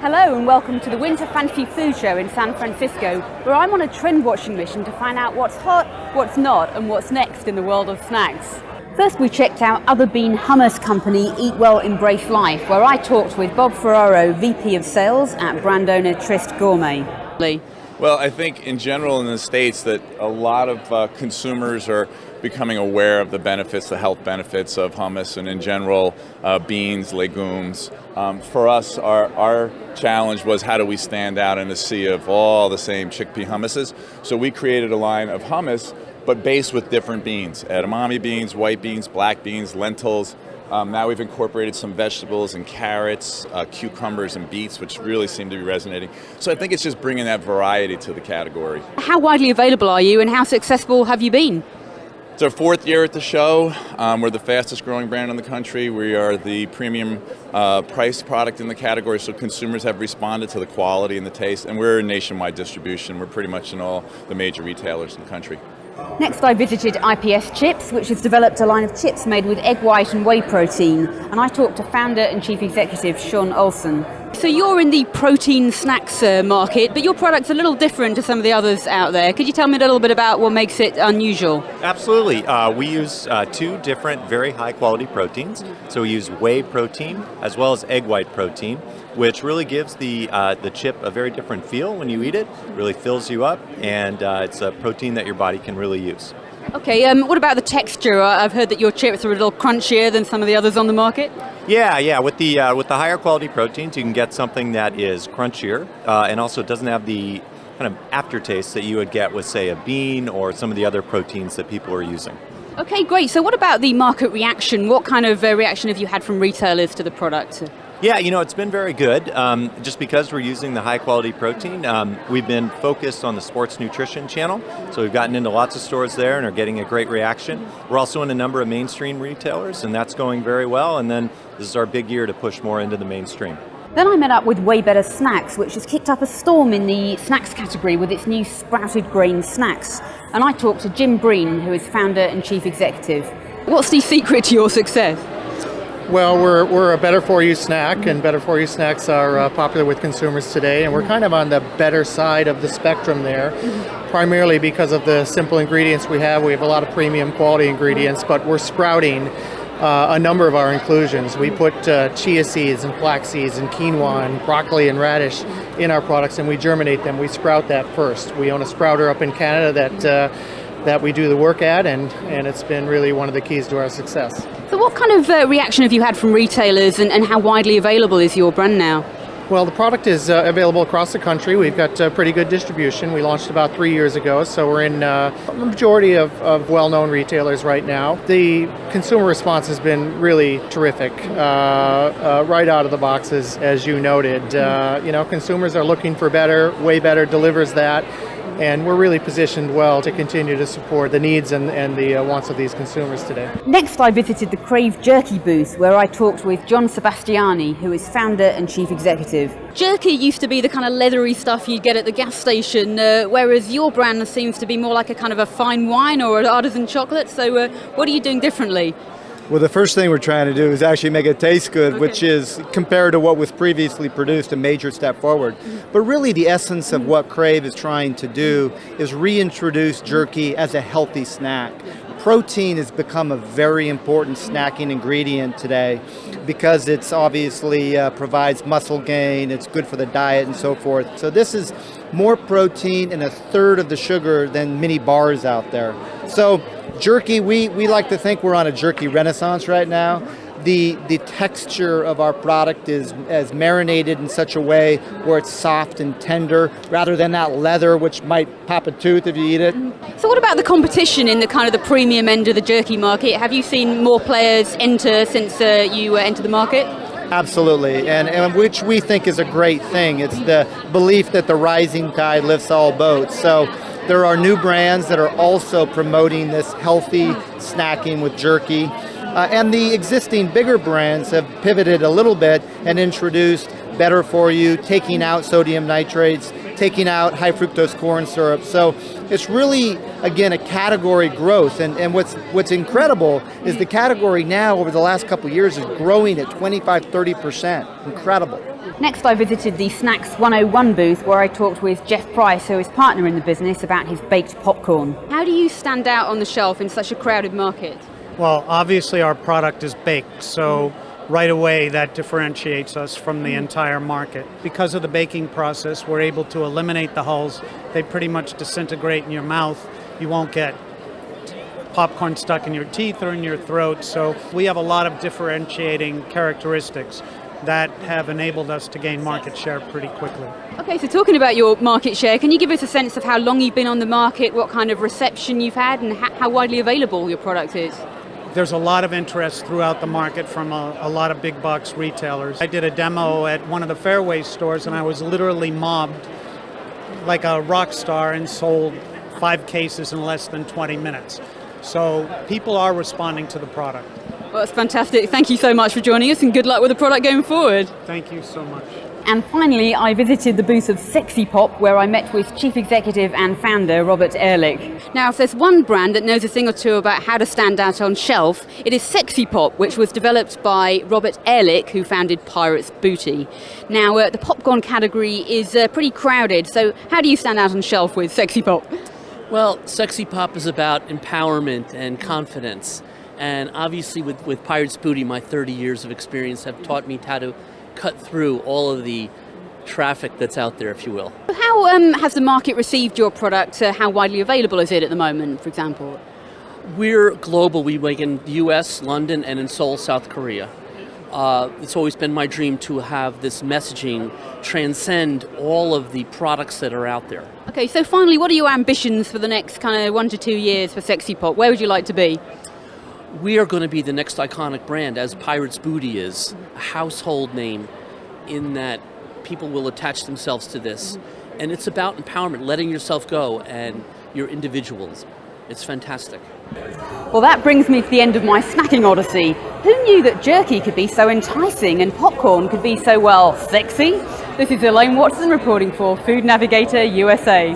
Hello and welcome to the Winter Fantasy Food Show in San Francisco, where I'm on a trend-watching mission to find out what's hot, what's not, and what's next in the world of snacks. First we checked out other bean hummus company Eat Well, Embrace Life, where I talked with Bob Ferraro, VP of Sales at brand owner Trist Gourmet. Well, I think in general in the States that a lot of consumers are becoming aware of the benefits, the health benefits of hummus and in general beans, legumes. For us, our challenge was how do we stand out in a sea of all the same chickpea hummuses. So we created a line of hummus, but based with different beans. Edamame beans, white beans, black beans, lentils. Now we've incorporated some vegetables and carrots, cucumbers and beets, which really seem to be resonating. So I think it's just bringing that variety to the category. How widely available are you and how successful have you been? It's our fourth year at the show. We're the fastest growing brand in the country. We are the premium priced product in the category, so consumers have responded to the quality and the taste, and we're in nationwide distribution. We're pretty much in all the major retailers in the country. Next I visited IPS Chips, which has developed a line of chips made with egg white and whey protein, and I talked to founder and chief executive Sean Olsen. So you're in the protein snacks market, but your product's a little different to some of the others out there. Could you tell me a little bit about what makes it unusual? Absolutely. We use two different very high quality proteins. So we use whey protein as well as egg white protein, which really gives the chip a very different feel when you eat it. It really fills you up, and it's a protein that your body can really use. Okay, what about the texture? I've heard that your chips are a little crunchier than some of the others on the market. Yeah. With the higher quality proteins, you can get something that is crunchier and also doesn't have the kind of aftertaste that you would get with, say, a bean or some of the other proteins that people are using. Okay, great. So what about the market reaction? What kind of reaction have you had from retailers to the product? Yeah, it's been very good. Just because we're using the high quality protein, we've been focused on the sports nutrition channel. So we've gotten into lots of stores there and are getting a great reaction. We're also in a number of mainstream retailers, and that's going very well. And then this is our big year to push more into the mainstream. Then I met up with Way Better Snacks, which has kicked up a storm in the snacks category with its new sprouted grain snacks. And I talked to Jim Breen, who is founder and chief executive. What's the secret to your success? Well, we're a better-for-you snack, and better-for-you snacks are popular with consumers today, and we're kind of on the better side of the spectrum there, primarily because of the simple ingredients we have. We have a lot of premium quality ingredients, but we're sprouting a number of our inclusions. We put chia seeds and flax seeds and quinoa and broccoli and radish in our products, and we germinate them. We sprout that first. We own a sprouter up in Canada that we do the work at, and it's been really one of the keys to our success. So what kind of reaction have you had from retailers, and how widely available is your brand now? Well, the product is available across the country. We've got pretty good distribution. We launched about 3 years ago, so we're in a majority of well-known retailers right now. The consumer response has been really terrific, right out of the boxes, as you noted. Consumers are looking for better. Way Better delivers that. And we're really positioned well to continue to support the needs and the wants of these consumers today. Next, I visited the Crave Jerky booth, where I talked with John Sebastiani, who is founder and chief executive. Jerky used to be the kind of leathery stuff you'd get at the gas station, whereas your brand seems to be more like a kind of a fine wine or an artisan chocolate. So what are you doing differently? Well, the first thing we're trying to do is actually make it taste good, which is, compared to what was previously produced, a major step forward. But really the essence of what Crave is trying to do is reintroduce jerky as a healthy snack. Protein has become a very important snacking ingredient today because it's obviously provides muscle gain, it's good for the diet and so forth. So this is more protein and a third of the sugar than many bars out there. So jerky, we like to think we're on a jerky renaissance right now. The texture of our product is marinated in such a way where it's soft and tender rather than that leather which might pop a tooth if you eat it. So what about the competition in the kind of the premium end of the jerky market? Have you seen more players enter since you entered the market? Absolutely, and which we think is a great thing. It's the belief that the rising tide lifts all boats. So there are new brands that are also promoting this healthy snacking with jerky. And the existing bigger brands have pivoted a little bit and introduced better for you, taking out sodium nitrates, taking out high fructose corn syrup. So it's really, again, a category growth. And what's incredible is the category now over the last couple of years is growing at 25-30%. Incredible. Next, I visited the Snacks 101 booth where I talked with Jeff Price, who is partner in the business, about his baked popcorn. How do you stand out on the shelf in such a crowded market? Well, obviously our product is baked, so right away that differentiates us from the entire market. Because of the baking process, we're able to eliminate the hulls. They pretty much disintegrate in your mouth. You won't get popcorn stuck in your teeth or in your throat, so we have a lot of differentiating characteristics that have enabled us to gain market share pretty quickly. Okay, so talking about your market share, can you give us a sense of how long you've been on the market, what kind of reception you've had, and how widely available your product is? There's a lot of interest throughout the market from a lot of big box retailers. I did a demo at one of the Fairway stores and I was literally mobbed like a rock star and sold 5 cases in less than 20 minutes. So people are responding to the product. Well, that's fantastic. Thank you so much for joining us and good luck with the product going forward. Thank you so much. And finally, I visited the booth of Sexy Pop, where I met with Chief Executive and founder Robert Ehrlich. Now, if there's one brand that knows a thing or two about how to stand out on shelf, it is Sexy Pop, which was developed by Robert Ehrlich, who founded Pirate's Booty. Now, the popcorn category is pretty crowded, so how do you stand out on shelf with Sexy Pop? Well, Sexy Pop is about empowerment and confidence. And obviously with Pirate's Booty, my 30 years of experience have taught me how to cut through all of the traffic that's out there, if you will. How has the market received your product? How widely available is it at the moment, for example? We're global. We make in the US, London, and in Seoul, South Korea. It's always been my dream to have this messaging transcend all of the products that are out there. Okay, so finally, what are your ambitions for the next kind of 1 to 2 years for Sexy Pop? Where would you like to be? We are going to be the next iconic brand, as Pirate's Booty is, a household name in that people will attach themselves to this. And it's about empowerment, letting yourself go and your individuals. It's fantastic. Well, that brings me to the end of my snacking odyssey. Who knew that jerky could be so enticing and popcorn could be so, well, sexy? This is Elaine Watson reporting for Food Navigator USA.